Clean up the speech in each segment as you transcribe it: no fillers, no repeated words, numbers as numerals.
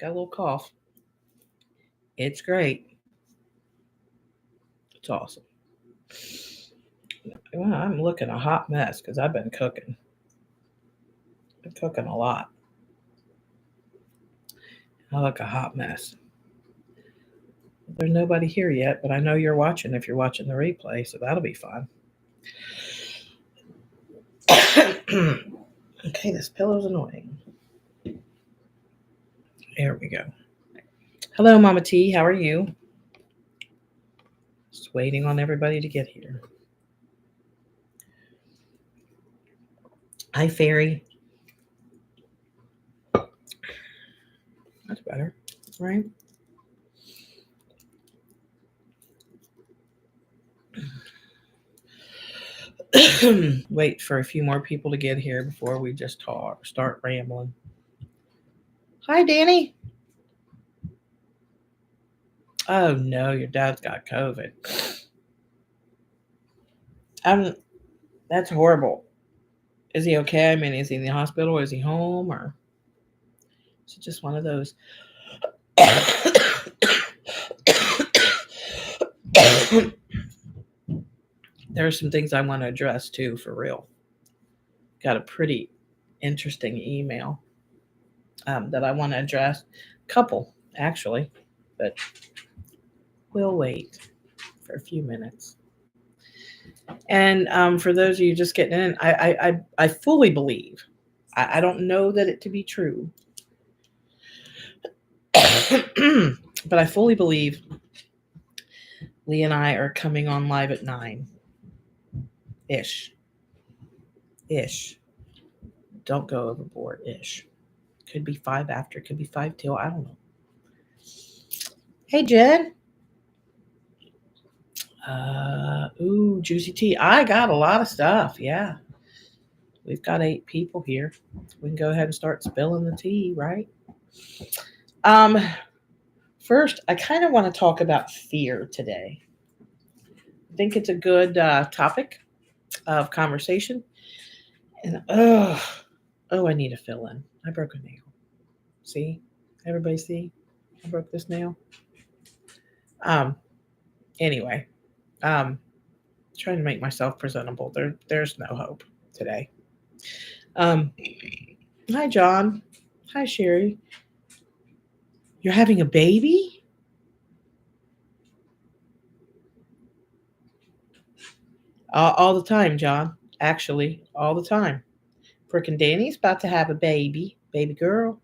got a little cough. It's great. It's awesome. Well, I'm looking a hot mess because I've been cooking. Been cooking a lot. I look a hot mess. There's nobody here yet, but I know you're watching if you're watching the replay, so that'll be fun. Okay, this pillow's annoying. There we go. Hello, Mama T. How are you? Just waiting on everybody to get here. Hi, Fairy. That's better, right? Wait for a few more people to get here before we just start rambling. Hi, Danny. Oh no, your dad's got COVID. That's horrible. Is he okay? I mean, is he in the hospital? Or is he home? Or is it just one of those? There are some things I want to address too, for real. Got a pretty interesting email that I want to address. Couple, actually, but we'll wait for a few minutes. And for those of you just getting in, I fully believe. I don't know that it to be true, but I fully believe Lee and I are coming on live at 9-ish. Don't go overboard. Ish. Could be 5 after. Could be 5 till. I don't know. Hey, Jen. Ooh, juicy tea. I got a lot of stuff. Yeah. We've got 8 people here. We can go ahead and start spilling the tea, right? First, I kind of want to talk about fear today. I think it's a good topic of conversation. And I need to fill in. I broke a nail. See? Everybody see? I broke this nail. Anyway, trying to make myself presentable. There's no hope today. Hi, John. Hi, Sherry. You're having a baby? All the time, John. Actually, all the time. Frickin' Danny's about to have a baby girl.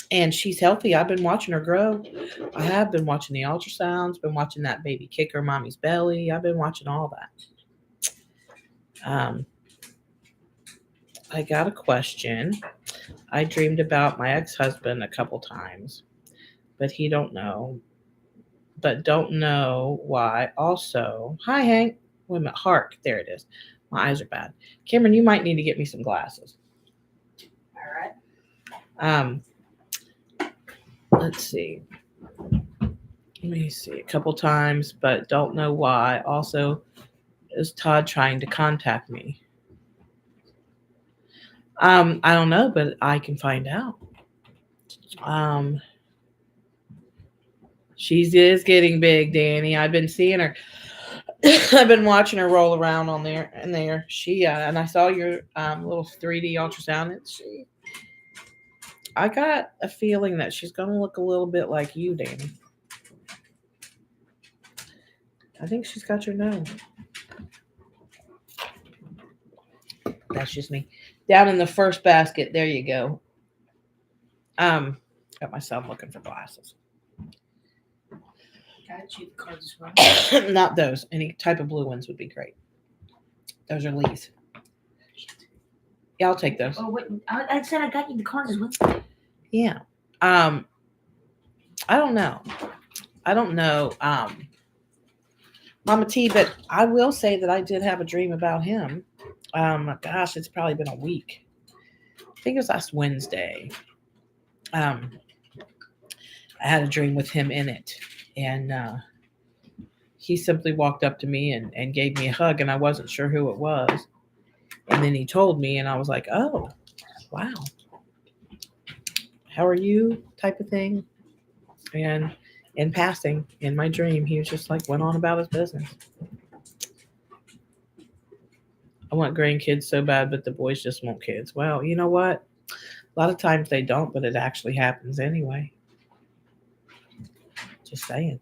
And she's healthy. I've been watching her grow. I have been watching the ultrasounds, been watching that baby kick her mommy's belly. I've been watching all that. I got a question. I dreamed about my ex-husband a couple times, but he don't know. But don't know why. Also, hi, Hank. Wait a minute. Hark. There it is. My eyes are bad. Cameron, you might need to get me some glasses. All right. Let's see. Let me see. A couple times, but don't know why. Also, is Todd trying to contact me? I don't know, but I can find out. She is getting big, Danny. I've been seeing her. I've been watching her roll around on there and there. She and I saw your little 3D ultrasound. I got a feeling that she's gonna look a little bit like you, Danny. I think she's got your nose. That's just me. Down in the first basket. There you go. Got myself looking for glasses. Got you the cards as well. Not those. Any type of blue ones would be great. Those are Lee's. Yeah, I'll take those. Oh wait, I said I got you the cards as well. Yeah. I don't know. Mama T, but I will say that I did have a dream about him. Gosh, it's probably been a week. I think it was last Wednesday. I had a dream with him in it. And he simply walked up to me and gave me a hug, and I wasn't sure who it was. And then he told me, and I was like, oh, wow. how are you type of thing. And in passing, in my dream, he was just like went on about his business. I want grandkids so bad, but the boys just want kids. Well, you know what? A lot of times they don't, but it actually happens anyway. Just saying.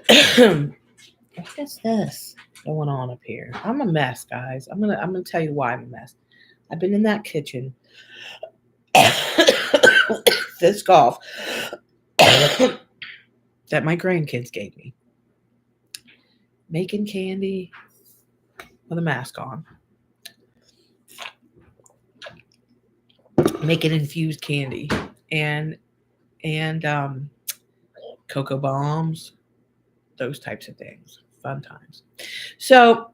What is this going on up here? I'm a mess, guys. I'm gonna tell you why I'm a mess. I've been in that kitchen. This golf that my grandkids gave me. Making candy with a mask on. Making infused candy and cocoa bombs, those types of things. Fun times. So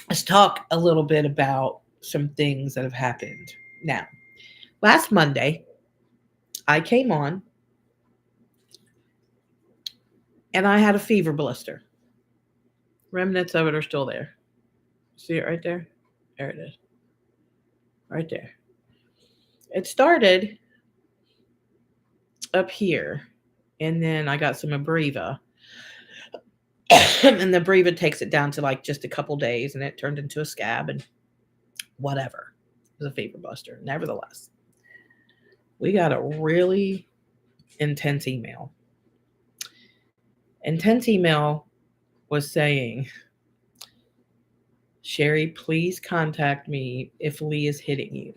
let's talk a little bit about some things that have happened. Now, last Monday, I came on and I had a fever blister. Remnants of it are still there. See it right there? There it is. Right there. It started up here, and then I got some Abreva. And the Abreva takes it down to like just a couple days, and it turned into a scab and whatever. It was a fever buster. Nevertheless, we got a really intense email. Intense email was saying, Sherry, please contact me if Lee is hitting you.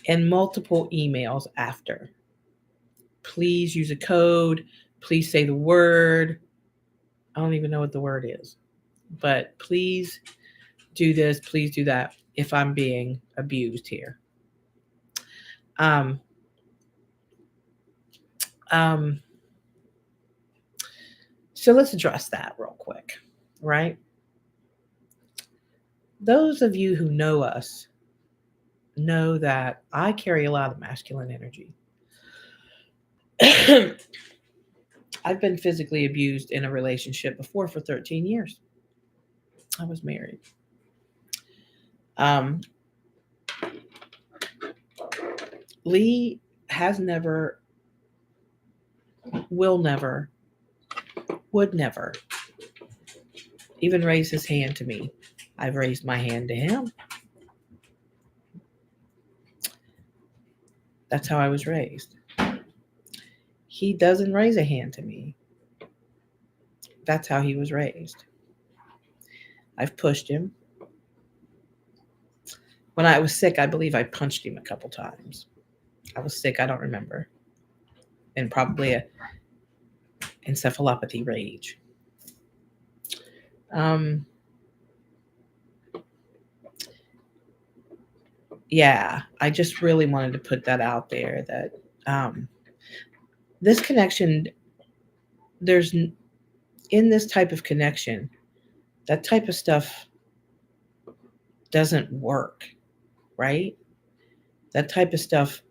And multiple emails after. Please use a code. Please say the word. I don't even know what the word is. But please do this. Please do that if I'm being abused here. So let's address that real quick, right? Those of you who know us know that I carry a lot of masculine energy. I've been physically abused in a relationship before for 13 years. I was married. Lee has never, will never, would never even raise his hand to me. I've raised my hand to him. That's how I was raised. He doesn't raise a hand to me. That's how he was raised. I've pushed him. When I was sick, I believe I punched him a couple times. I was sick, I don't remember. And probably a encephalopathy rage. Yeah, I just really wanted to put that out there that this connection, there's in this type of connection, that type of stuff doesn't work, right? That type of stuff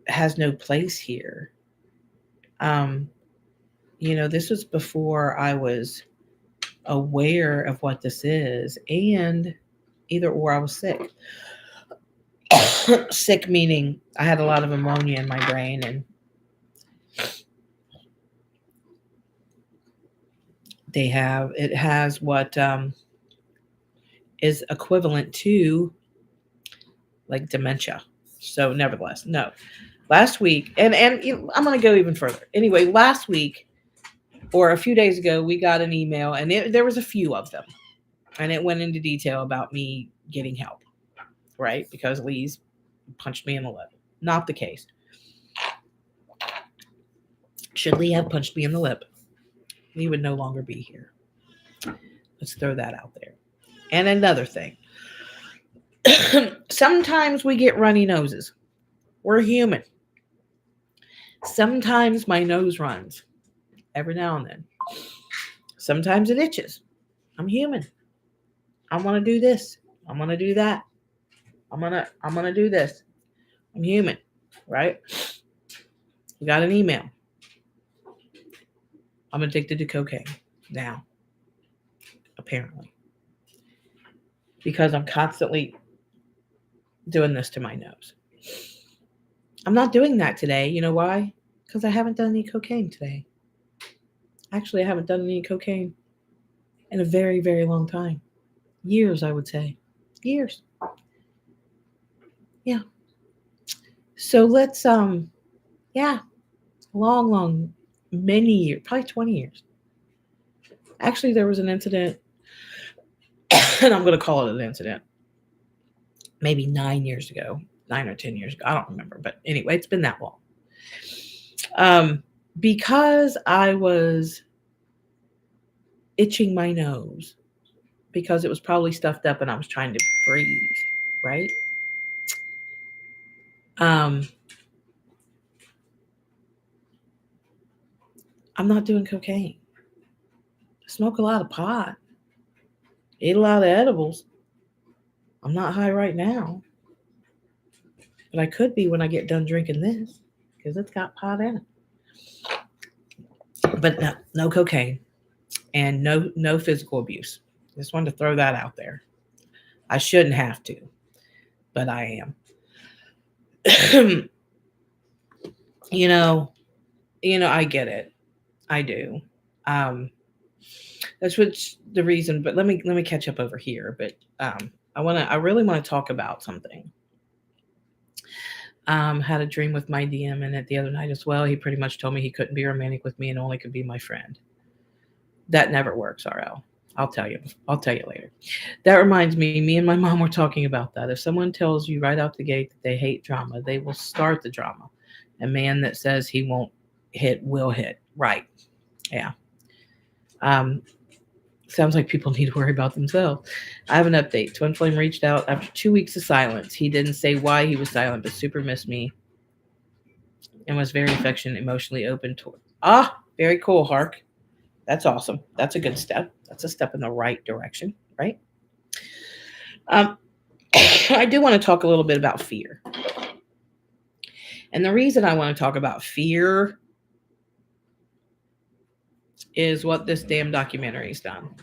has no place here. This was before I was aware of what this is, and either or I was sick. Sick meaning I had a lot of ammonia in my brain, and it has what is equivalent to like dementia. So nevertheless, no. Last week, and I'm going to go even further. Anyway, last week or a few days ago, we got an email, and there was a few of them, and it went into detail about me getting help, right? Because Lee's punched me in the lip. Not the case. Should Lee have punched me in the lip, Lee would no longer be here. Let's throw that out there. And another thing. Sometimes we get runny noses. We're human. Sometimes my nose runs. Every now and then. Sometimes it itches. I'm human. I want to do this. I'm going to do that. I'm going to do this. I'm human, right? We got an email. I'm addicted to cocaine now, apparently. Because I'm constantly doing this to my nose. I'm not doing that today. You know why? Because I haven't done any cocaine today. Actually, I haven't done any cocaine in a very, very long time. Years, I would say. Years. Yeah. So let's yeah, long, many years, probably 20 years. Actually, there was an incident, and I'm going to call it an incident, maybe 9 years ago, 9 or 10 years ago. I don't remember. But anyway, it's been that long. Because I was itching my nose because it was probably stuffed up and I was trying to breathe, right? I'm not doing cocaine. I smoke a lot of pot. Eat a lot of edibles. I'm not high right now. But I could be when I get done drinking this because it's got pot in it. But no cocaine and no physical abuse. Just wanted to throw that out there. I shouldn't have to, but I am. you know, I get it. I do. That's what's the reason. But let me catch up over here. But I really want to talk about something. Had a dream with my DM in it the other night as well. He pretty much told me he couldn't be romantic with me and only could be my friend. That never works, RL. I'll tell you later. That reminds me and my mom were talking about that. If someone tells you right out the gate that they hate drama, they will start the drama. A man that says he won't hit will hit. Right. Yeah. Sounds like people need to worry about themselves. I have an update. Twin Flame reached out after 2 weeks of silence. He didn't say why he was silent, but super missed me and was very affectionate, emotionally open toward. Very cool, Hark. That's awesome. That's a good step. That's a step in the right direction, right? I do want to talk a little bit about fear. And the reason I want to talk about fear is what this damn documentary's done.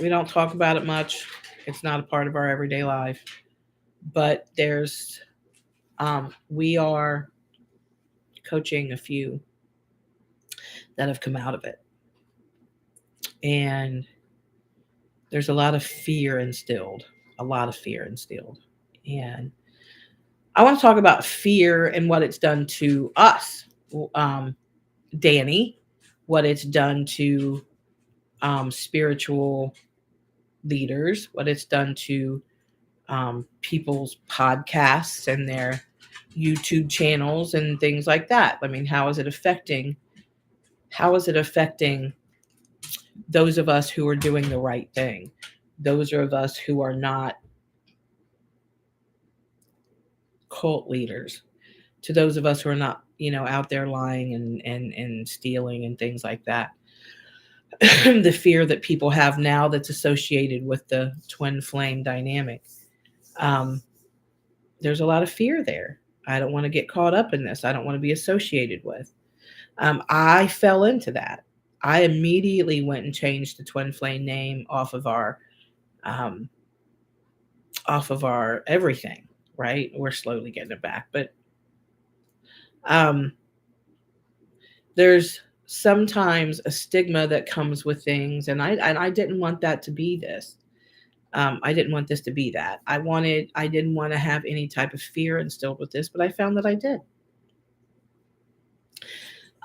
We don't talk about it much. It's not a part of our everyday life. But we are coaching a few that have come out of it. And there's a lot of fear instilled. And I want to talk about fear and what it's done to us. Danny, what it's done to spiritual leaders, what it's done to people's podcasts and their YouTube channels and things like that. I mean, how is it affecting those of us who are doing the right thing? Those of us who are not cult leaders, to those of us who are not, out there lying and stealing and things like that. The fear that people have now that's associated with the twin flame dynamic. There's a lot of fear there. I don't want to get caught up in this. I don't want to be associated with. I fell into that. I immediately went and changed the twin flame name off of our everything, right? We're slowly getting it back, but there's sometimes a stigma that comes with things, and I didn't want that to be this. I didn't want this to be that. I didn't want to have any type of fear instilled with this, but I found that I did.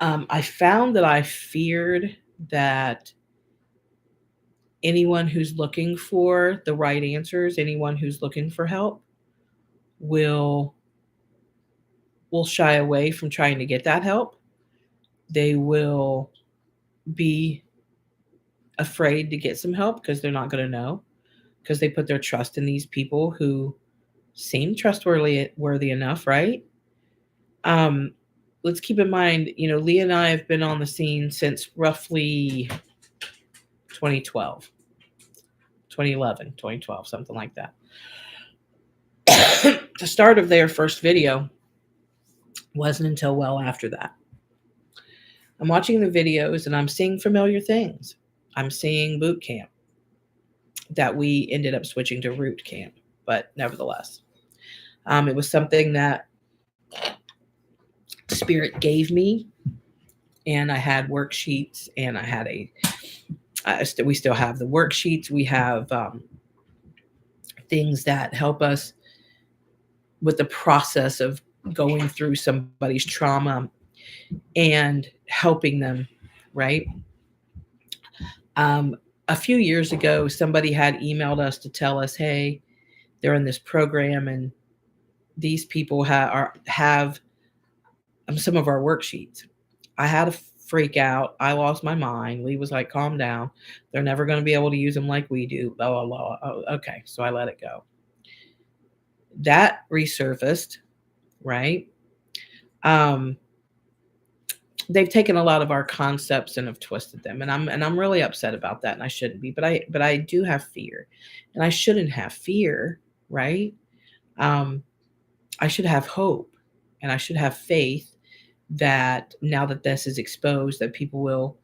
I found that I feared that anyone who's looking for the right answers, anyone who's looking for help will shy away from trying to get that help. They will be afraid to get some help because they're not going to know, because they put their trust in these people who seem trustworthy enough, right? Let's keep in mind, Leah and I have been on the scene since roughly 2012, 2011, 2012, something like that. The start of their first video wasn't until well after that. I'm watching the videos and I'm seeing familiar things. I'm seeing boot camp. that we ended up switching to Root Camp. But nevertheless, it was something that Spirit gave me, and I had worksheets, and I had we still have the worksheets. We have things that help us with the process of going through somebody's trauma and helping them, right? A few years ago, somebody had emailed us to tell us, hey, they're in this program and these people have some of our worksheets. I had a freak out. I lost my mind. Lee was like, calm down. They're never going to be able to use them like we do. Blah, blah, blah. Oh, okay. So I let it go. That resurfaced, right? They've taken a lot of our concepts and have twisted them, and I'm really upset about that, and I shouldn't be, but I do have fear, and I shouldn't have fear, right? I should have hope, and I should have faith that now that this is exposed, that people will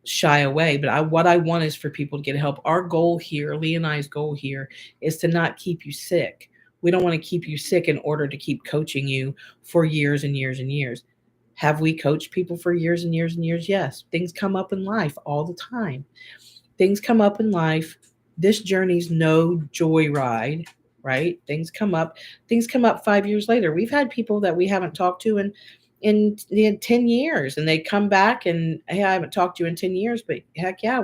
shy away. But what I want is for people to get help. Our goal here, Lee and I's goal here, is to not keep you sick. We don't want to keep you sick in order to keep coaching you for years and years and years. Have we coached people for years and years and years? Yes. Things come up in life all the time. Things come up in life. This journey's no joyride, right? Things come up 5 years later. We've had people that we haven't talked to in 10 years, and they come back and, hey, I haven't talked to you in 10 years, but heck yeah,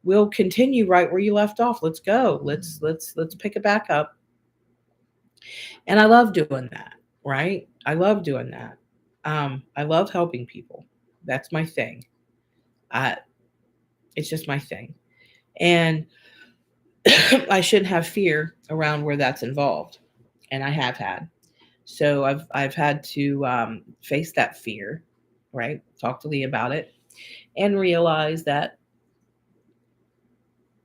we'll continue right where you left off. Let's go. Let's pick it back up. And I love doing that, right? I love doing that. I love helping people. That's my thing. It's just my thing. And I shouldn't have fear around where that's involved. And I have had. So I've had to face that fear, right? Talk to Lee about it and realize that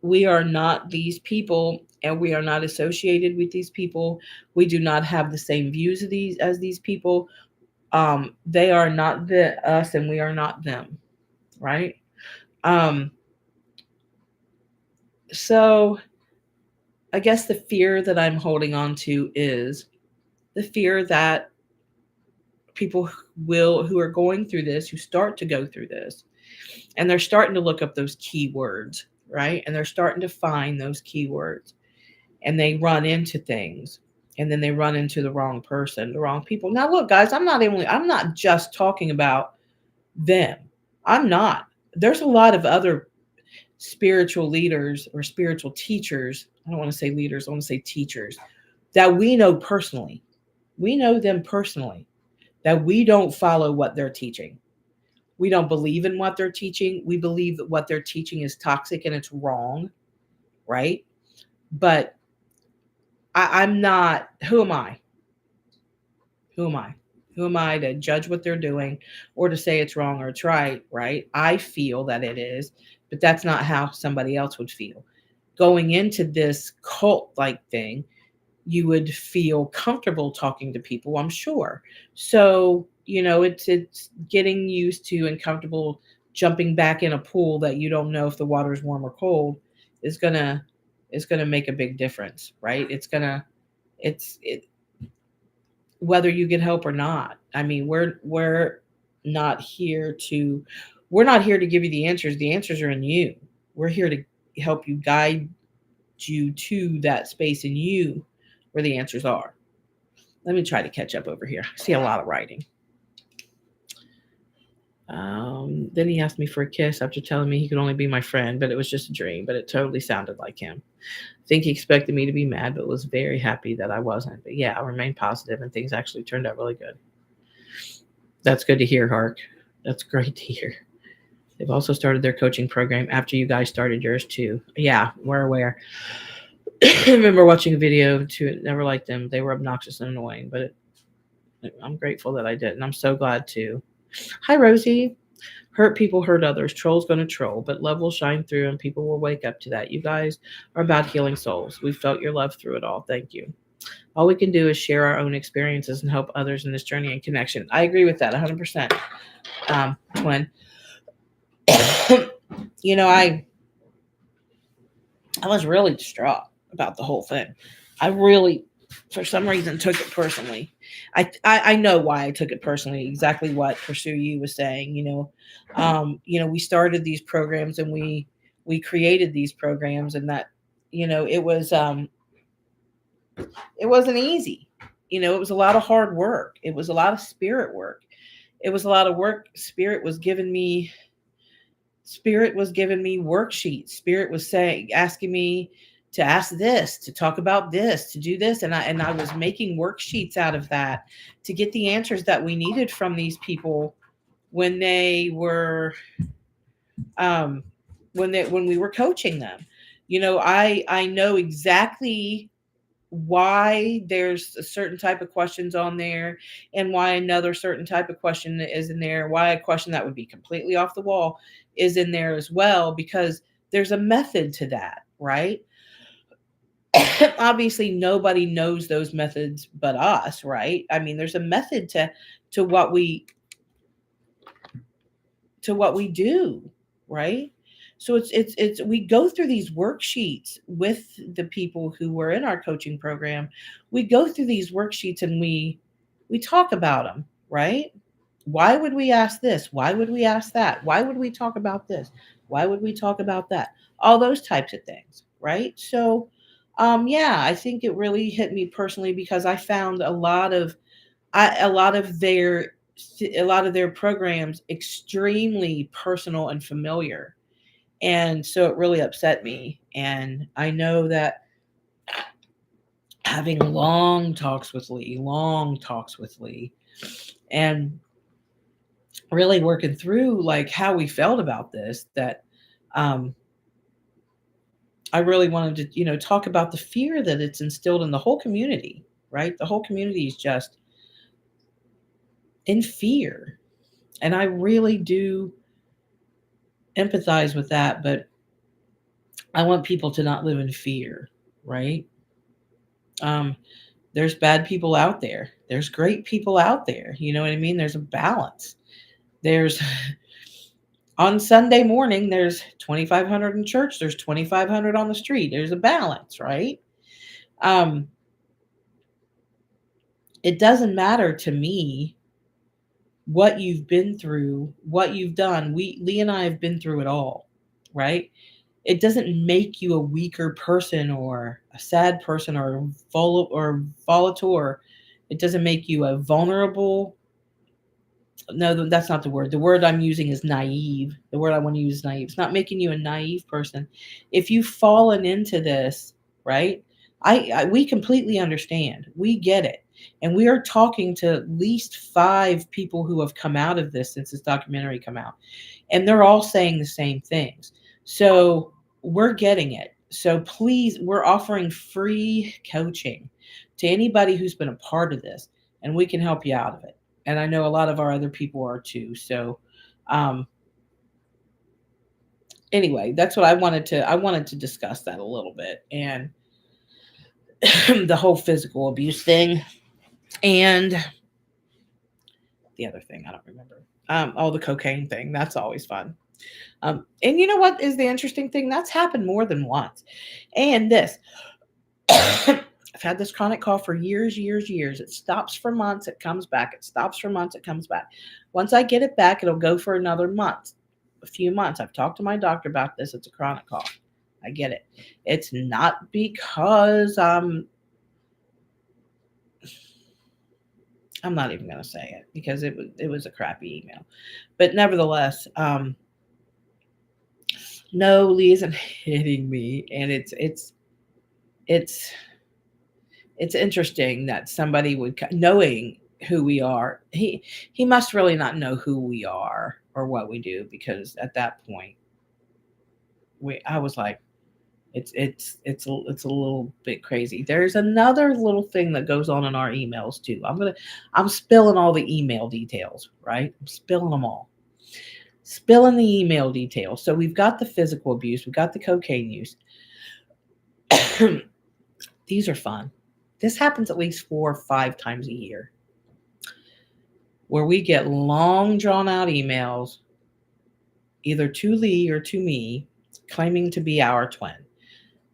we are not these people, and we are not associated with these people. We do not have the same views as these people. They are not us, and we are not them, right? So I guess the fear that I'm holding on to is the fear that people who are going through this, who start to go through this, and they're starting to look up those keywords, right? And they're starting to find those keywords, and they run into things, and then they run into the wrong person, the wrong people. Now, look, guys, I'm not just talking about them. I'm not. There's a lot of other spiritual leaders or spiritual teachers. I don't want to say leaders. I want to say teachers that we know personally. We know them personally, that we don't follow what they're teaching. We don't believe in what they're teaching. We believe that what they're teaching is toxic and it's wrong, right? But I'm not. Who am I? Who am I? Who am I to judge what they're doing or to say it's wrong or it's right, right? I feel that it is, but that's not how somebody else would feel. Going into this cult-like thing, you would feel comfortable talking to people, I'm sure. So, it's getting used to and comfortable jumping back in a pool that you don't know if the water is warm or cold is gonna make a big difference, right? Whether you get help or not. I mean, we're not here to give you the answers. The answers are in you. We're here to help you, guide you to that space in you where the answers are. Let me try to catch up over here. I see a lot of writing. Then he asked me for a kiss after telling me he could only be my friend, but it was just a dream, but it totally sounded like him. I think he expected me to be mad, but was very happy that I wasn't. But yeah, I remained positive, and things actually turned out really good. That's good to hear, Hark. That's great to hear. They've also started their coaching program after you guys started yours too. Yeah, we're aware. I remember watching a video too. Never liked them. They were obnoxious and annoying, but I'm grateful that I did, and I'm so glad too. Hi, Rosie. Hurt people hurt others. Troll's going to troll, but love will shine through, and people will wake up to that. You guys are about healing souls. We felt your love through it all. Thank you. All we can do is share our own experiences and help others in this journey and connection. I agree with that 100%. Twin. I was really distraught about the whole thing. I really, for some reason, took it personally. I know why I took it personally. Exactly what Pursue You was saying. We started these programs and we created these programs, and that it wasn't easy. It was a lot of hard work. It was a lot of spirit work. It was a lot of work. Spirit was giving me worksheets. Spirit was asking me to ask this, to talk about this, to do this, and I was making worksheets out of that to get the answers that we needed from these people when they were when we were coaching them. I know exactly why there's a certain type of questions on there and why another certain type of question is in there, why a question that would be completely off the wall is in there as well, because there's a method to that, right? Obviously nobody knows those methods but us, right? I mean, there's a method to what we do, right? So it's we go through these worksheets with the people who were in our coaching program. We go through these worksheets and we talk about them, right? Why would we ask this? Why would we ask that? Why would we talk about this? Why would we talk about that? All those types of things, right? So yeah, I think it really hit me personally because I found a lot of their programs extremely personal and familiar. And so it really upset me. And I know that having long talks with Lee, and really working through like how we felt about this, that um, I really wanted to, talk about the fear that it's instilled in the whole community, right? The whole community is just in fear. And I really do empathize with that, but I want people to not live in fear, right? Um, there's bad people out there. There's great people out there. You know what I mean? There's a balance. There's on Sunday morning, there's 2,500 in church. There's 2,500 on the street. There's a balance, right? Um, it doesn't matter to me what you've been through, what you've done. Lee and I have been through it all, right? It doesn't make you a weaker person or a sad person or volatile. It doesn't make you a vulnerable. No, that's not the word. The word I'm using is naive. The word I want to use is naive. It's not making you a naive person. If you've fallen into this, right? We completely understand. We get it. And we are talking to at least 5 people who have come out of this since this documentary come out. And they're all saying the same things. So we're getting it. So please, we're offering free coaching to anybody who's been a part of this, and we can help you out of it. And I know a lot of our other people are too. So um, anyway, that's what I wanted to discuss that a little bit, and the whole physical abuse thing, and the other thing I don't remember. The cocaine thing. That's always fun. And you know what is the interesting thing? That's happened more than once. And this, I've had this chronic cough for years, years, years. It stops for months, it comes back. It stops for months, it comes back. Once I get it back, it'll go for another month, a few months. I've talked to my doctor about this. It's a chronic cough. I get it. It's not because I'm not even going to say it because it was a crappy email. But nevertheless, no, Lee isn't hitting me, and it's interesting that somebody would, knowing who we are, he must really not know who we are or what we do, because at that point I was like, it's a little bit crazy. There's another little thing that goes on in our emails too. I'm spilling all the email details, right? I'm spilling them all. Spilling the email details. So we've got the physical abuse, we've got the cocaine use. These are fun. This happens at least 4 or 5 times a year, where we get long drawn out emails, either to Lee or to me, claiming to be our twin.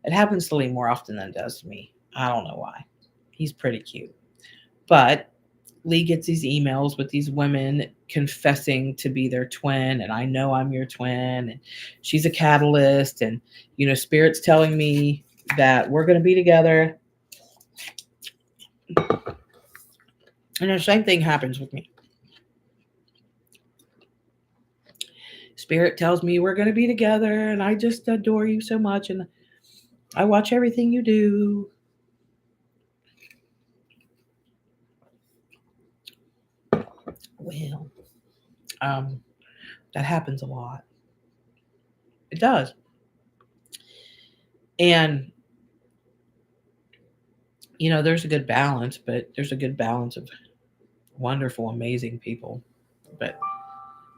It happens to Lee more often than it does to me. I don't know why. He's pretty cute. But Lee gets these emails with these women confessing to be their twin, and I know I'm your twin, and she's a catalyst, and Spirit's telling me that we're going to be together. And the same thing happens with me. Spirit tells me we're going to be together, and I just adore you so much, and I watch everything you do. Well, that happens a lot. It does. And there's a good balance, but there's a good balance of wonderful, amazing people. But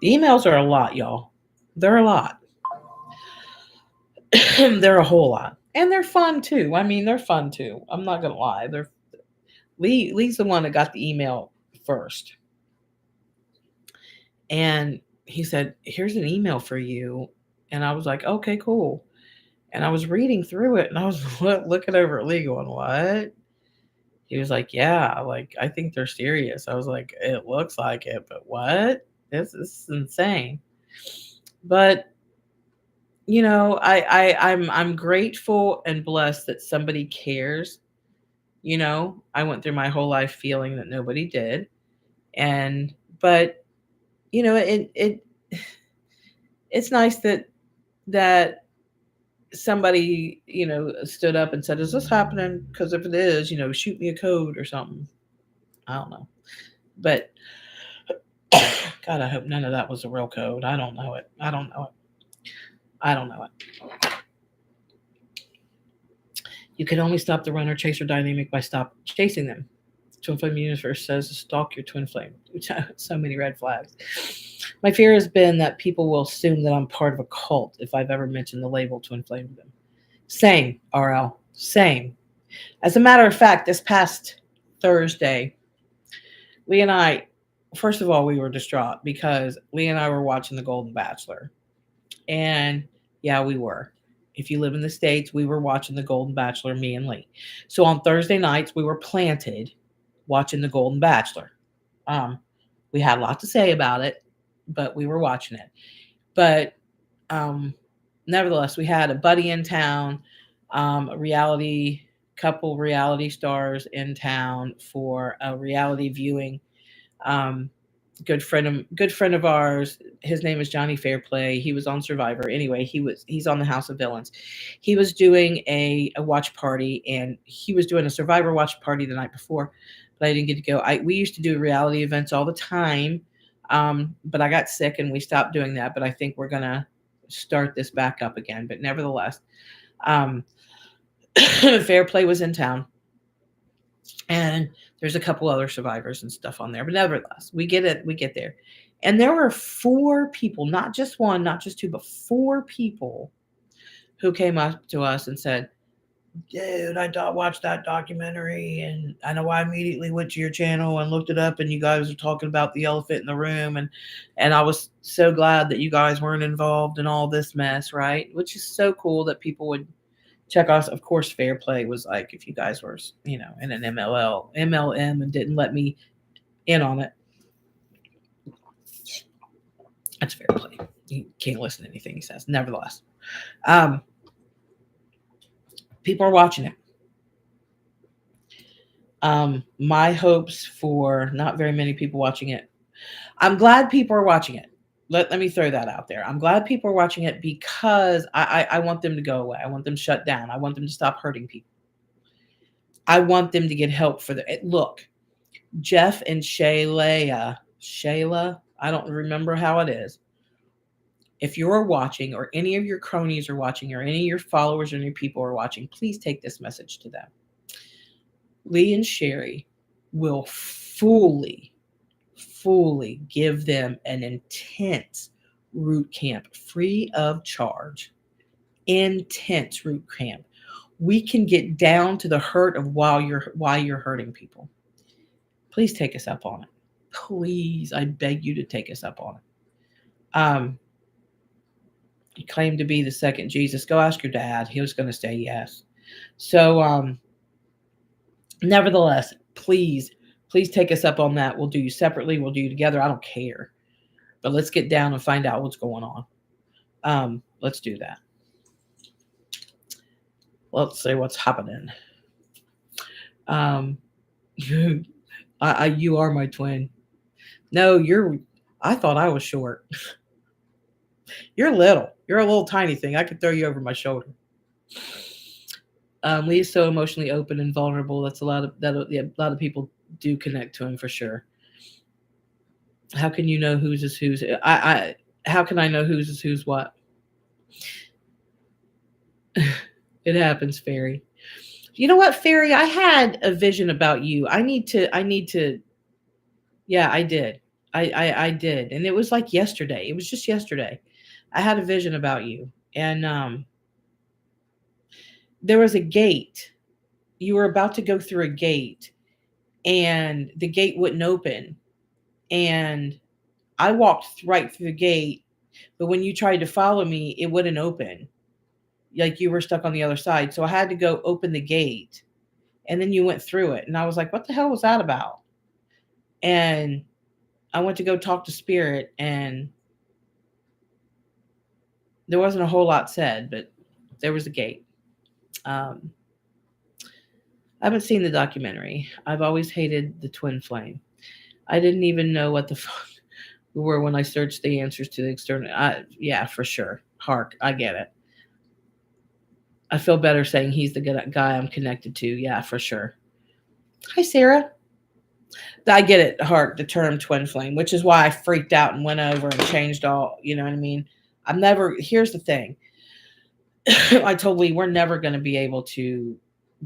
the emails are a lot, y'all. They're a lot. They're a whole lot. And they're fun too. I mean, they're fun too. I'm not gonna lie. Lee's the one that got the email first. And he said, "Here's an email for you." And I was like, "Okay, cool." And I was reading through it, and I was looking over at Lee going, "What?" He was like, "Yeah, like, I think they're serious." I was like, "It looks like it, but what? This is insane." But I'm grateful and blessed that somebody cares. I went through my whole life feeling that nobody did. But it's nice that somebody, stood up and said, "Is this happening? Because if it is, shoot me a code or something." I don't know. But God, I hope none of that was a real code. I don't know it. I don't know it. You can only stop the runner chaser dynamic by stop chasing them. Twin Flame Universe says stalk your twin flame. So many red flags. My fear has been that people will assume that I'm part of a cult if I've ever mentioned the label twin flame to them. Same, RL. Same. As a matter of fact, this past Thursday, Lee and I, first of all, we were distraught because Lee and I were watching The Golden Bachelor. And yeah, we were. If you live in the States, we were watching The Golden Bachelor, me and Lee. So on Thursday nights, we were planted watching The Golden Bachelor. We had a lot to say about it, but we were watching it. But nevertheless, we had a buddy in town, a couple reality stars in town for a reality viewing. Good friend of ours. His name is Johnny Fairplay. He was on Survivor. Anyway, he's on the House of Villains. He was doing a watch party, and he was doing a Survivor watch party the night before, but I didn't get to go. We used to do reality events all the time, but I got sick and we stopped doing that. But I think we're gonna start this back up again. But nevertheless, Fairplay was in town. And there's a couple other survivors and stuff on there. But nevertheless, we get it. We get there. And there were 4 people, not just one, not just 2, but 4 people who came up to us and said, "Dude, I watched that documentary, and I know I immediately went to your channel and looked it up, and you guys were talking about the elephant in the room, and I was so glad that you guys weren't involved in all this mess," right? Which is so cool that people would check us. Of course, Fair Play was like, if you guys were, in an MLM and didn't let me in on it, that's Fair Play. You can't listen to anything he says. Nevertheless, people are watching it. My hopes for not very many people watching it. I'm glad people are watching it. Let me throw that out there. I'm glad people are watching it because I want them to go away. I want them shut down. I want them to stop hurting people. I want them to get help for the look. Jeff and Shayla, I don't remember how it is. If you're watching, or any of your cronies are watching, or any of your followers or your people are watching, please take this message to them. Lee and Sherry will fully give them an intense root camp, free of charge. Intense root camp. We can get down to the hurt of why you're hurting people. Please take us up on it. Please, I beg you to take us up on it. He claimed to be the second Jesus. Go ask your dad. He was going to say yes. So, nevertheless, please take us up on that. We'll do you separately. We'll do you together. I don't care. But let's get down and find out what's going on. Let's do that. Let's see what's happening. You are my twin. No, I thought I was short. You're little. You're a little tiny thing. I could throw you over my shoulder. Lee's so emotionally open and vulnerable. That's a lot of people do connect to him for sure. How can you know whose is whose? How can I know whose is whose what? It happens, Fairy. You know what, Fairy? I had a vision about you. I need to. Yeah, I did. I did, and it was like yesterday. It was just yesterday. I had a vision about you, and there was a gate. You were about to go through a gate, and the gate wouldn't open, and I walked right through the gate, but when you tried to follow me, it wouldn't open. Like you were stuck on the other side. So I had to go open the gate, and then you went through it. And I was like, what the hell was that about? And I went to go talk to Spirit, and there wasn't a whole lot said, but there was a gate. I haven't seen the documentary. I've always hated the twin flame. I didn't even know what the fuck we were when I searched the answers to the external. Yeah, for sure. Hark, I get it. I feel better saying he's the guy I'm connected to. Yeah, for sure. Hi, Sarah. I get it, Hark, the term twin flame, which is why I freaked out and went over and changed all, you know what I mean? Here's the thing. I told Lee we're never going to be able to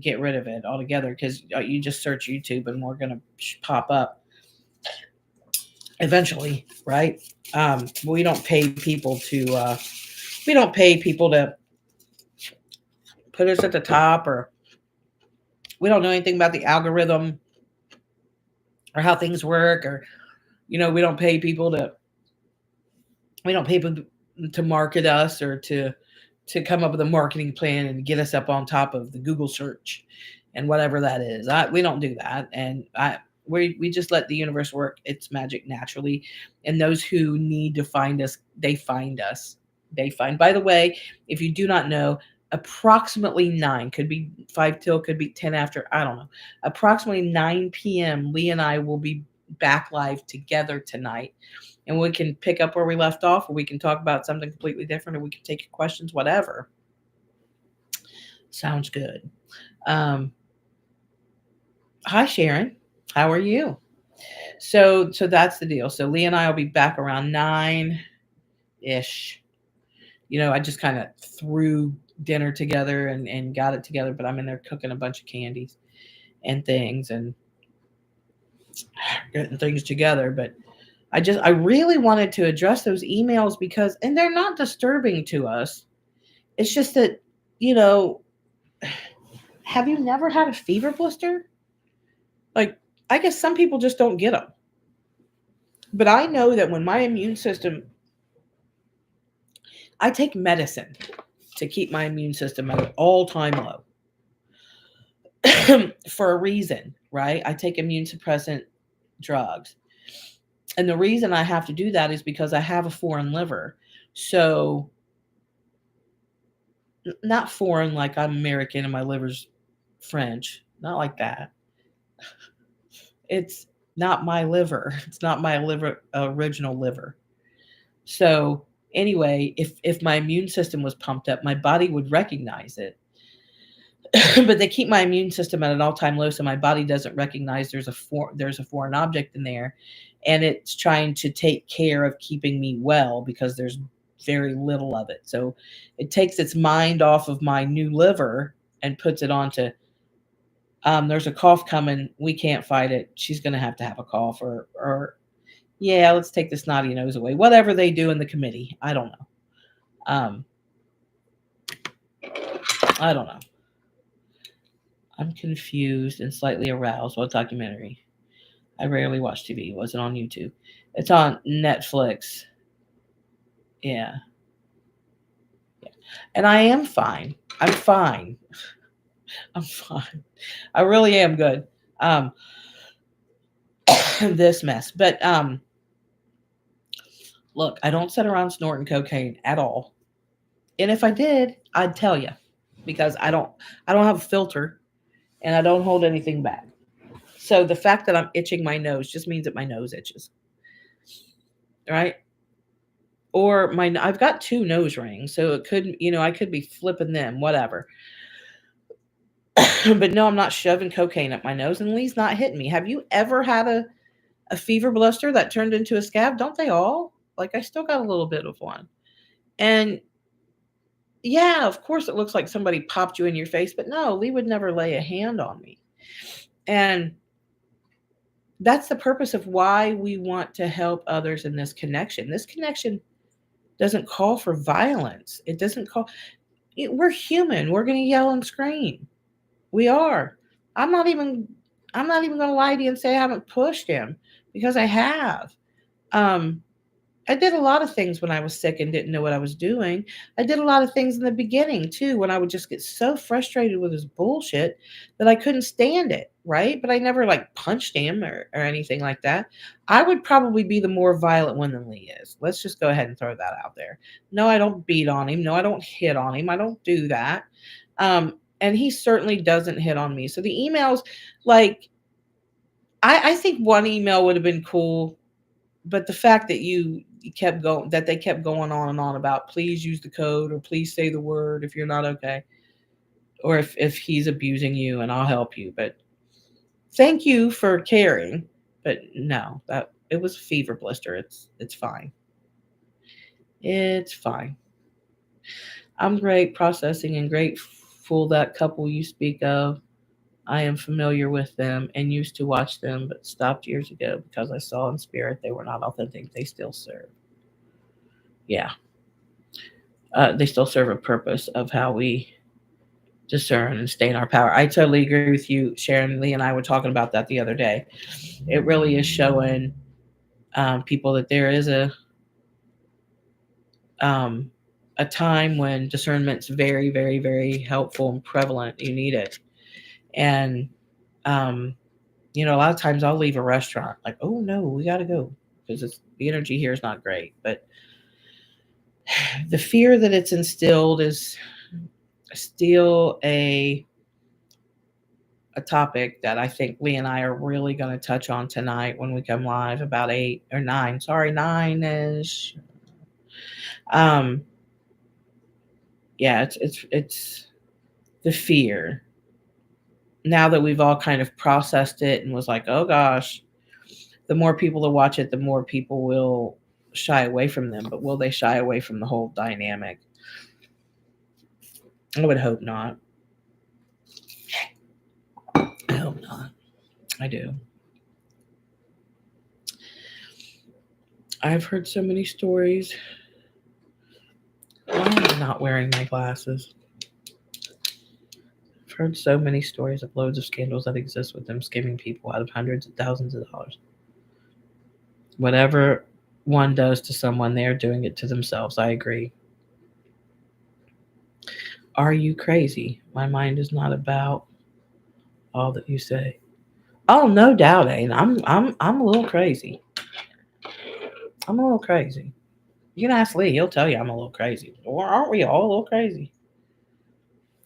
get rid of it altogether because you just search YouTube and we're going to pop up eventually, right? We don't pay people to put us at the top, or we don't know anything about the algorithm or how things work, or we don't pay people to market us or to come up with a marketing plan and get us up on top of the Google search and whatever that is. We don't do that, and we just let the universe work its magic naturally. And those who need to find us, they find us. By the way, if you do not know, approximately 9, could be 5 till, could be 10 after, I don't know. Approximately 9 p.m. Lee and I will be back live together tonight. And we can pick up where we left off, or we can talk about something completely different, or we can take your questions, whatever. Sounds good. Hi, Sharon. How are you? So that's the deal. So Lee and I will be back around 9-ish. I just kind of threw dinner together and got it together, but I'm in there cooking a bunch of candies and things and getting things together. But I really wanted to address those emails because, and they're not disturbing to us. It's just that, have you never had a fever blister? Like, I guess some people just don't get them. But I know that when my immune system, I take medicine to keep my immune system at an all-time low for a reason, right? I take immune suppressant drugs. And the reason I have to do that is because I have a foreign liver. So, not foreign like I'm American and my liver's French. Not like that. It's not my liver. It's not my original liver. So, anyway, if my immune system was pumped up, my body would recognize it. But they keep my immune system at an all-time low, so my body doesn't recognize there's a foreign object in there, and it's trying to take care of keeping me well because there's very little of it. So it takes its mind off of my new liver and puts it onto, there's a cough coming. We can't fight it. She's going to have a cough, or yeah, let's take the snotty nose away. Whatever they do in the committee. I don't know. I don't know. I'm confused and slightly aroused. What documentary? I rarely watch TV. It wasn't on YouTube. It's on Netflix. Yeah. And I am fine. I'm fine. I'm fine. I really am good. Um, this mess. But look, I don't sit around snorting cocaine at all. And if I did, I'd tell you because I don't have a filter and I don't hold anything back. So the fact that I'm itching my nose just means that my nose itches, right? Or I've got two nose rings, so it could, I could be flipping them, whatever. But no, I'm not shoving cocaine up my nose and Lee's not hitting me. Have you ever had a fever blister that turned into a scab? Don't they all? Like I still got a little bit of one. And yeah, of course it looks like somebody popped you in your face, but no, Lee would never lay a hand on me. And that's the purpose of why we want to help others in this connection. This connection doesn't call for violence. It doesn't call we're human. We're going to yell and scream. We are. I'm not even going to lie to you and say I haven't pushed him because I have. Um I did a lot of things when I was sick and didn't know what I was doing. I did a lot of things in the beginning too when I would just get so frustrated with his bullshit that I couldn't stand it, right? But I never like punched him or anything like that. I would probably be the more violent one than Lee is. Let's just go ahead and throw that out there. No, I don't beat on him. No, I don't hit on him. I don't do that. And he certainly doesn't hit on me. So the emails, like, I think one email would have been cool, but the fact that they kept going on and on about please use the code or please say the word if you're not okay, or if he's abusing you and I'll help you. But thank you for caring. But no, that it was a fever blister. It's fine. It's fine. I'm great processing and grateful that couple you speak of. I am familiar with them and used to watch them, but stopped years ago because I saw in spirit they were not authentic. They still serve. Yeah. They still serve a purpose of how we discern and stay in our power. I totally agree with you, Sharon. Lee and I were talking about that the other day. It really is showing people that there is um, a time when discernment's very, very, very helpful and prevalent. You need it, and um, a lot of times I'll leave a restaurant like, oh no, we got to go because the energy here is not great. But the fear that it's instilled is still a topic that I think Lee and I are really going to touch on tonight when we come live about 8 or 9. Sorry, 9 ish. Um, yeah, it's the fear. Now that we've all kind of processed it and was like, oh gosh, the more people that watch it, the more people will shy away from them. But will they shy away from the whole dynamic? I would hope not. I hope not. I do. I've heard so many stories. Why am I not wearing my glasses? I've heard so many stories of loads of scandals that exist with them skimming people out of hundreds of thousands of dollars. Whatever one does to someone, they are doing it to themselves. I agree. Are you crazy? My mind is not about all that you say. Oh, no doubt, ain't. I'm a little crazy. I'm a little crazy. You can ask Lee; he'll tell you I'm a little crazy. Or aren't we all a little crazy?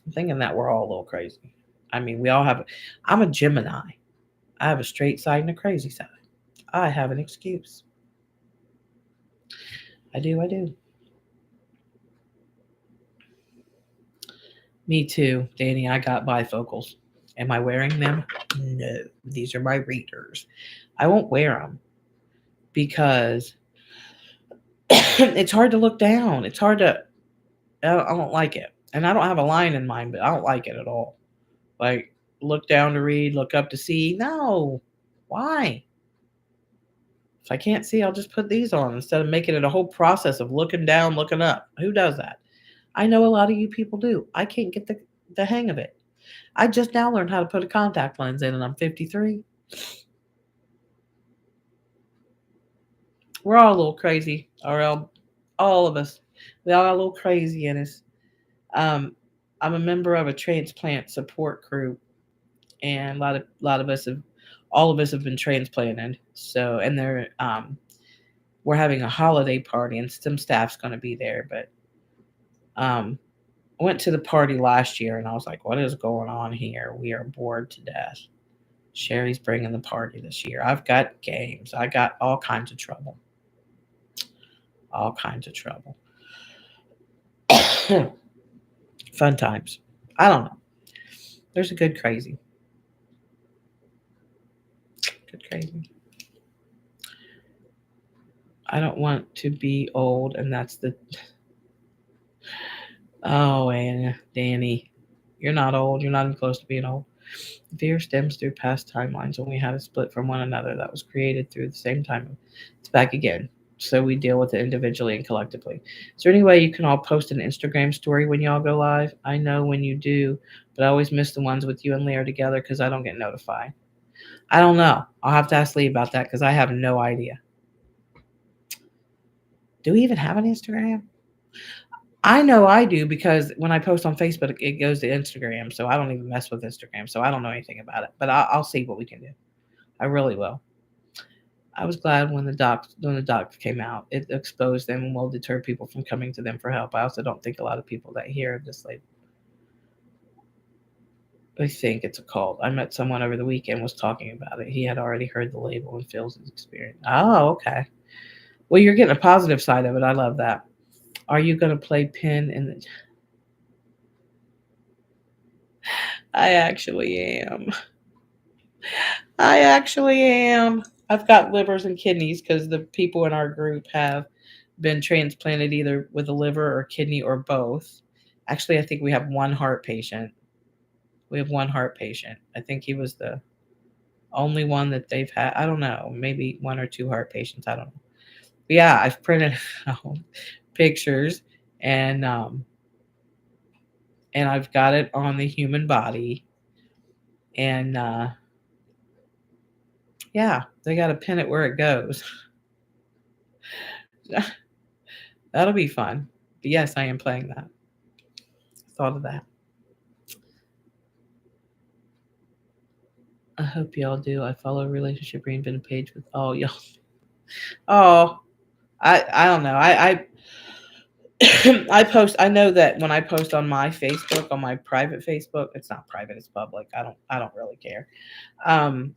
I'm thinking that we're all a little crazy. I mean, we all have. I'm a Gemini. I have a straight side and a crazy side. I have an excuse. I do. I do. Me too, Danny. I got bifocals. Am I wearing them? No. These are my readers. I won't wear them because it's hard to look down. It's hard to. I don't like it, and I don't have a line in mind, but I don't like it at all. Like look down to read, look up to see. No, why? If I can't see, I'll just put these on instead of making it a whole process of looking down, looking up. Who does that? I know a lot of you people do. I can't get the hang of it. I just now learned how to put a contact lens in, and I'm 53. We're all a little crazy, all of us. We all got a little crazy in us. I'm a member of a transplant support group, and a lot of us have, all of us have been transplanted. So, and we're having a holiday party, and some staff's going to be there. But um, I went to the party last year, and I was like, "What is going on here? We are bored to death." Sherry's bringing the party this year. I've got games. I got all kinds of trouble. All kinds of trouble. Fun times. I don't know. There's a good crazy. Good crazy. I don't want to be old, and that's the. Oh, Anna, Danny, you're not old. You're not even close to being old. Fear stems through past timelines when we had a split from one another that was created through the same time. It's back again. So we deal with it individually and collectively. Is there any way you can all post an Instagram story when y'all go live? I know when you do, but I always miss the ones with you and Leah together because I don't get notified. I don't know. I'll have to ask Lee about that because I have no idea. Do we even have an Instagram? I know I do because when I post on Facebook, it goes to Instagram. So I don't even mess with Instagram. So I don't know anything about it. But I'll see what we can do. I really will. I was glad when the docs came out. It exposed them and will deter people from coming to them for help. I also don't think a lot of people that hear this like they think it's a cult. I met someone over the weekend was talking about it. He had already heard the label and feels his experience. Oh, okay. Well, you're getting a positive side of it. I love that. Are you going to play pin in the? I actually am. I actually am. I've got livers and kidneys because the people in our group have been transplanted either with a liver or kidney or both. Actually, I think we have one heart patient. We have one heart patient. I think he was the only one that they've had. I don't know. Maybe one or two heart patients. I don't know. But yeah, I've printed out pictures and um and I've got it on the human body and yeah, they got to pin it where it goes. That'll be fun. But yes, I am playing that. Thought of that. I hope y'all do. I follow Relationship Reinvented page with all y'all. Oh, I don't know. I post. I know that when I post on my Facebook, on my private Facebook, it's not private. It's public. I don't really care. Um,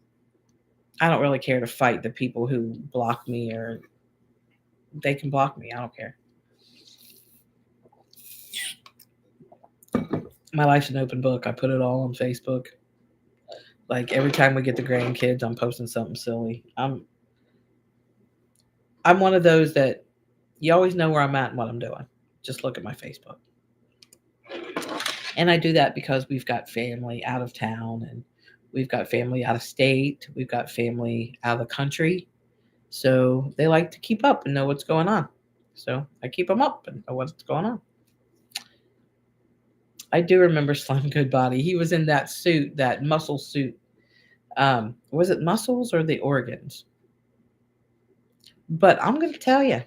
I don't really care to fight the people who block me or they can block me. I don't care. My life's an open book. I put it all on Facebook. Like every time we get the grandkids, I'm posting something silly. I'm one of those that you always know where I'm at and what I'm doing. Just look at my Facebook. And I do that because we've got family out of town and we've got family out of state. We've got family out of the country. So they like to keep up and know what's going on. So I keep them up and know what's going on. I do remember Slim Goodbody. He was in that suit, that muscle suit. Was it muscles or the organs? But I'm going to tell you,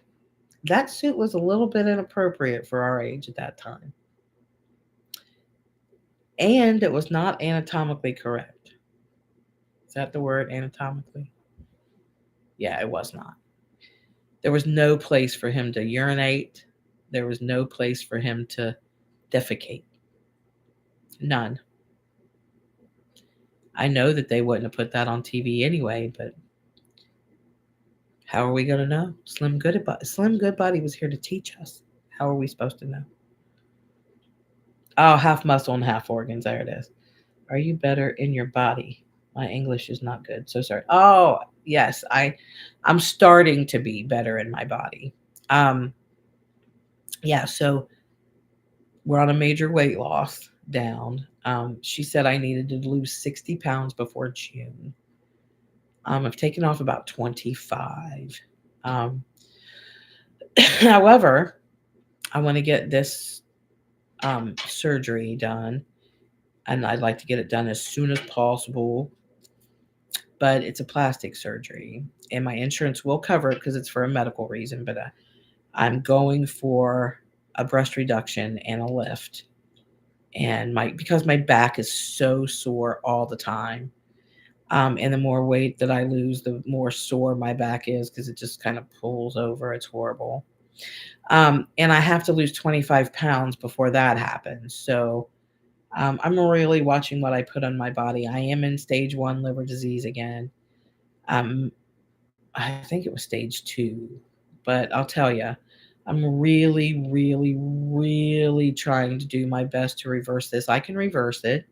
that suit was a little bit inappropriate for our age at that time. And it was not anatomically correct. Is that the word, anatomically? Yeah, it was not. There was no place for him to urinate. There was no place for him to defecate. None. I know that they wouldn't have put that on TV anyway, but how are we going to know? Slim Goodbody was here to teach us. How are we supposed to know? Oh, half muscle and half organs. There it is. Are you better in your body? My English is not good. So sorry. Oh, yes. I'm starting to be better in my body. Um, yeah, so we're on a major weight loss down. She said I needed to lose 60 pounds before June. I've taken off about 25. Um, however, I want to get this surgery done, and I'd like to get it done as soon as possible. But it's a plastic surgery, and my insurance will cover it because it's for a medical reason. But I'm going for a breast reduction and a lift. And because my back is so sore all the time. And the more weight that I lose, the more sore my back is because it just kind of pulls over. It's horrible. And I have to lose 25 pounds before that happens. So I'm really watching what I put on my body. I am in stage 1 liver disease again. Um, I think it was stage 2, but I'll tell you, I'm really, really, really trying to do my best to reverse this. I can reverse it.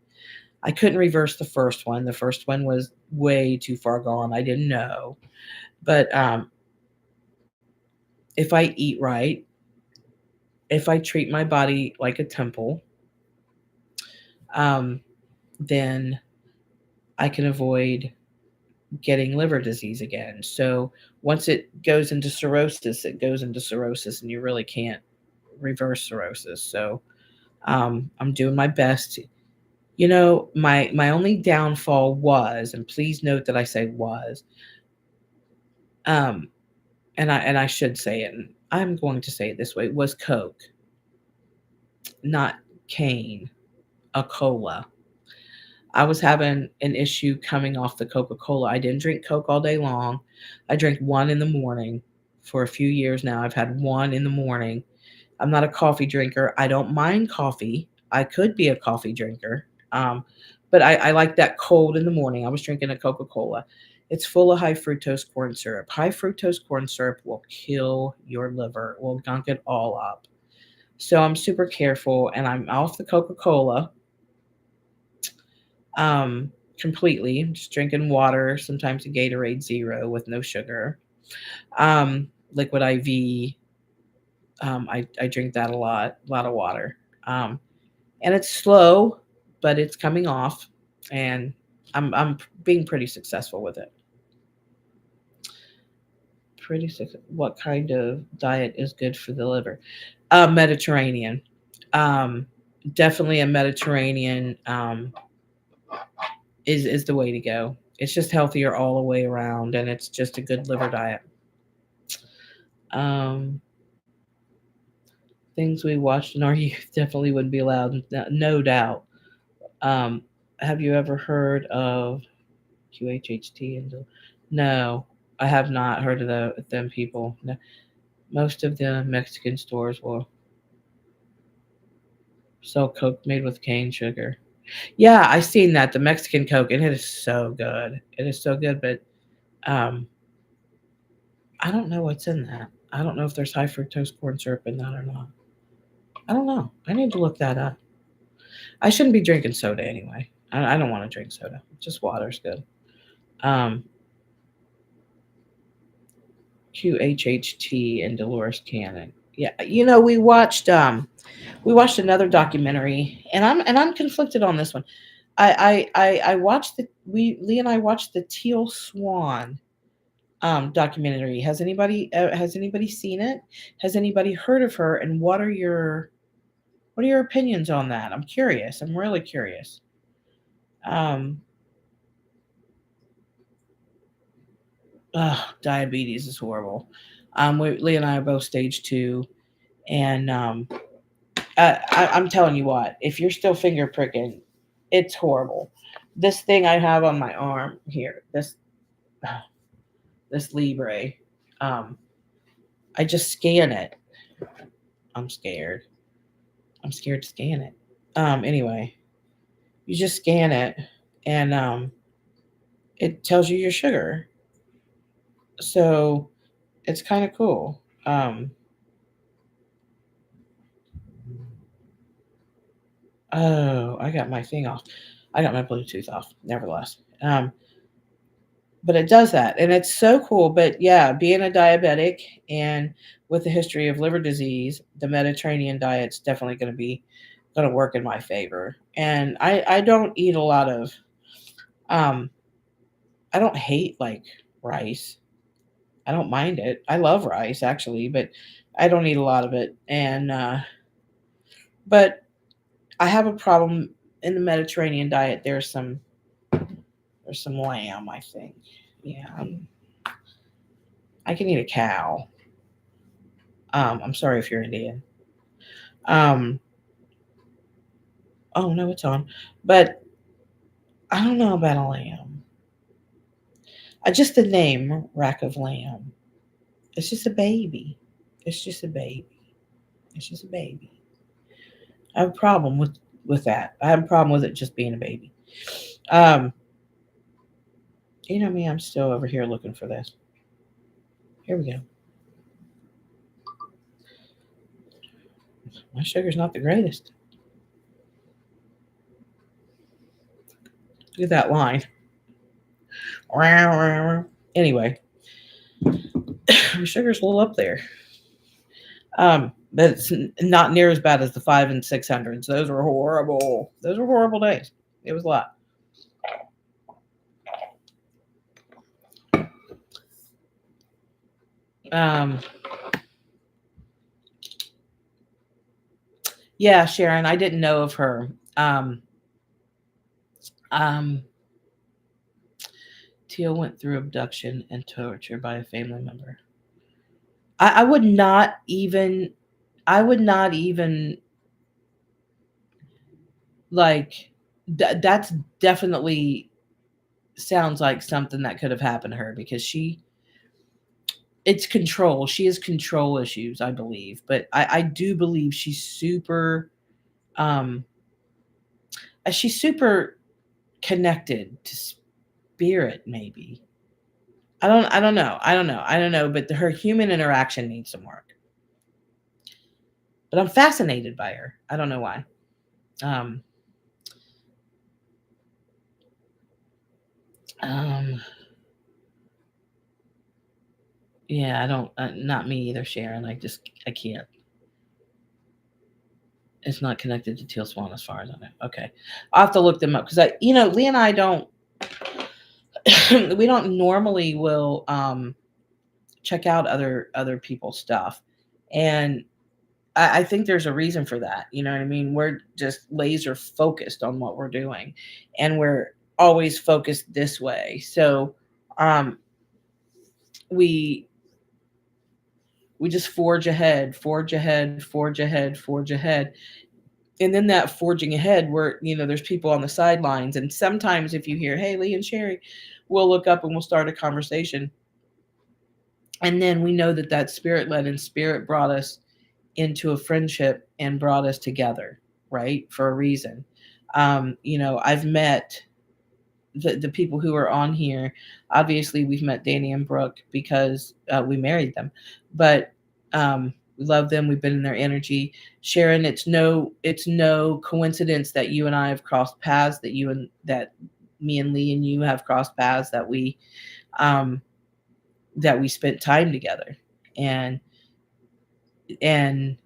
I couldn't reverse the first one. The first one was way too far gone. I didn't know. But if I eat right, if I treat my body like a temple, um, then I can avoid getting liver disease again. So once it goes into cirrhosis, it goes into cirrhosis, and you really can't reverse cirrhosis. So I'm doing my best. My only downfall was, and please note that I say was, um, and I should say it, and I'm going to say it this way, was Coke, not cane, a cola. I was having an issue coming off the Coca-Cola. I didn't drink Coke all day long. I drank one in the morning for a few years now. I've had one in the morning. I'm not a coffee drinker. I don't mind coffee. I could be a coffee drinker. But I like that cold in the morning. I was drinking a Coca-Cola. It's full of high fructose corn syrup. High fructose corn syrup will kill your liver, will gunk it all up. So I'm super careful and I'm off the Coca-Cola completely. I'm just drinking water, sometimes a Gatorade Zero with no sugar. Liquid IV. I drink that a lot of water. And it's slow, but it's coming off, and I'm being pretty successful with it. What kind of diet is good for the liver? Mediterranean. Um, Definitely a Mediterranean is the way to go. It's just healthier all the way around, and it's just a good liver diet. Um, Things we watched in our youth definitely wouldn't be allowed, no doubt. Um, have you ever heard of QHHT? No, I have not heard of them people. No. Most of the Mexican stores will sell Coke made with cane sugar. Yeah, I seen that, the Mexican Coke, and it is so good. It is so good, but um, I don't know what's in that. I don't know if there's high fructose corn syrup in that or not. I don't know. I need to look that up. I shouldn't be drinking soda anyway. I don't want to drink soda. Just water's good. Um, QHHT and Dolores Cannon. Yeah, we watched another documentary, and I'm conflicted on this one. I watched the we Lee and I watched the Teal Swan documentary. Has anybody seen it? Has anybody heard of her? And what are your opinions on that? I'm curious. I'm really curious. Um, Diabetes is horrible. Lee and I are both stage 2, and I'm telling you what, if you're still finger pricking, it's horrible. This thing I have on my arm here, this Libre, um, I just scan it. I'm scared. I'm scared to scan it. Anyway, you just scan it, and it tells you your sugar. So it's kind of cool. Oh, I got my thing off. I got my Bluetooth off. Nevertheless, but it does that, and it's so cool. But yeah, being a diabetic and with a history of liver disease, the Mediterranean diet's definitely going to work in my favor. And I don't eat a lot of um I don't hate like rice. I don't mind it. I love rice actually, but I don't eat a lot of it. And but I have a problem in the Mediterranean diet. There's some lamb, I think. Yeah, I can eat a cow. I'm sorry if you're Indian. Um, Oh no, it's on. But I don't know about a lamb. Just the name Rack of Lamb. It's just a baby. It's just a baby. It's just a baby. I have a problem with that. I have a problem with it just being a baby. Um, you know me, I'm still over here looking for this. Here we go. My sugar's not the greatest. Look at that line. Anyway, my sugar's a little up there. But it's not near as bad as the 5 and 600s. Those were horrible. Those were horrible days. It was a lot. Yeah, Sharon, I didn't know of her. Teal went through abduction and torture by a family member. I would not even like that's definitely sounds like something that could have happened to her because it's control. She has control issues, I believe. But I do believe um she's super connected to spirit, maybe. I don't know, but her human interaction needs some work. But I'm fascinated by her. I don't know why. Um, um, yeah, I don't. Not me either, Sharon. I can't. It's not connected to Teal Swan as far as I know. Okay, I'll have to look them up because Lee and I don't. We don't normally will check out other people's stuff, and I think there's a reason for that. You know what I mean? We're just laser focused on what we're doing, and we're always focused this way. So, we just forge ahead, forge ahead, forge ahead, forge ahead. And then that forging ahead, where there's people on the sidelines, and sometimes if you hear, "Hey, Lee and Sherry," we'll look up and we'll start a conversation, and then we know that spirit led and spirit brought us into a friendship and brought us together, right? For a reason. I've met the people who are on here. Obviously, we've met Danny and Brooke because we married them, but we love them. We've been in their energy. Sharon, it's no coincidence that you and I have crossed paths. That me and Lee and you have crossed paths. That we spent time together, and and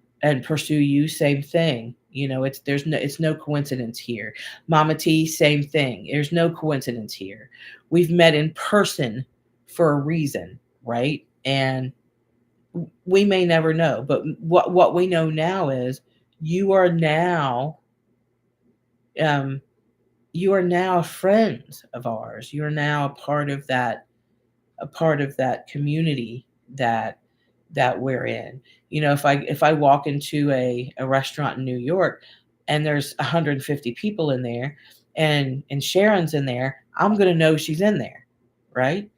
pursue you, same thing. It's no coincidence here. Mama T, same thing. There's no coincidence here. We've met in person for a reason, right? And we may never know, but what we know now is you are now um friends of ours. You're now a part of that community that we're in. If I walk into a restaurant in New York and there's 150 people in there, and Sharon's in there, I'm going to know she's in there, right?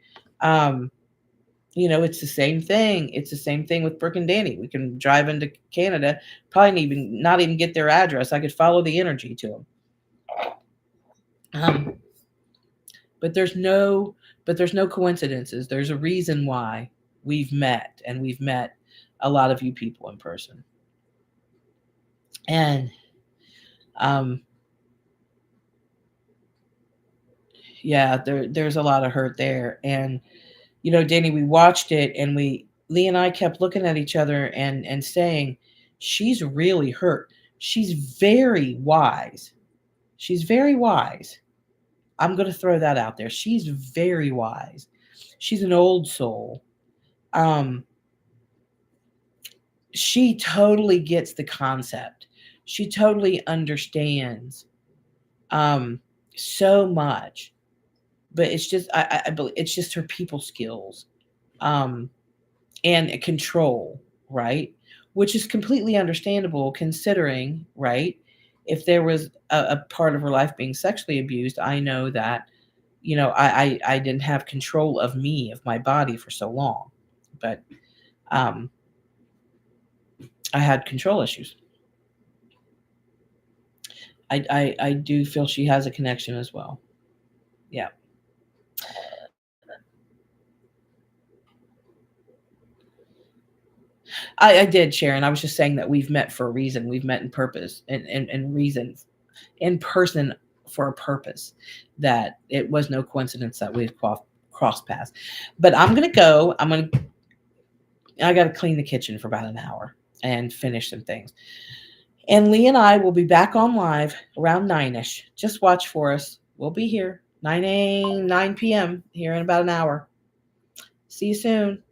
It's the same thing. It's the same thing with Brooke and Danny. We can drive into Canada, probably not even get their address. I could follow the energy to them. But there's no coincidences. There's a reason why we've met, and we've met a lot of you people in person. And yeah, there's a lot of hurt there. And Danny, we watched it, and Lee and I kept looking at each other and saying, she's really hurt. She's very wise. She's very wise. I'm going to throw that out there. She's very wise. She's an old soul. She totally gets the concept. She totally understands so much. But it's just I believe it's just her people skills and control, right? Which is completely understandable considering, right? if there was a part of her life being sexually abused, I know that, I didn't have control of me, of my body for so long. But um, I had control issues. I do feel she has a connection as well. Yeah. I did, Sharon. I was just saying that we've met for a reason. We've met in purpose and reason in person for a purpose, that it was no coincidence that we've crossed paths. But I'm going to go. I got to clean the kitchen for about an hour and finish some things. And Lee and I will be back on live around 9ish. Just watch for us. We'll be here 9 p.m. here in about an hour. See you soon.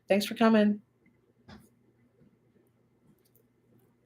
Thanks for coming.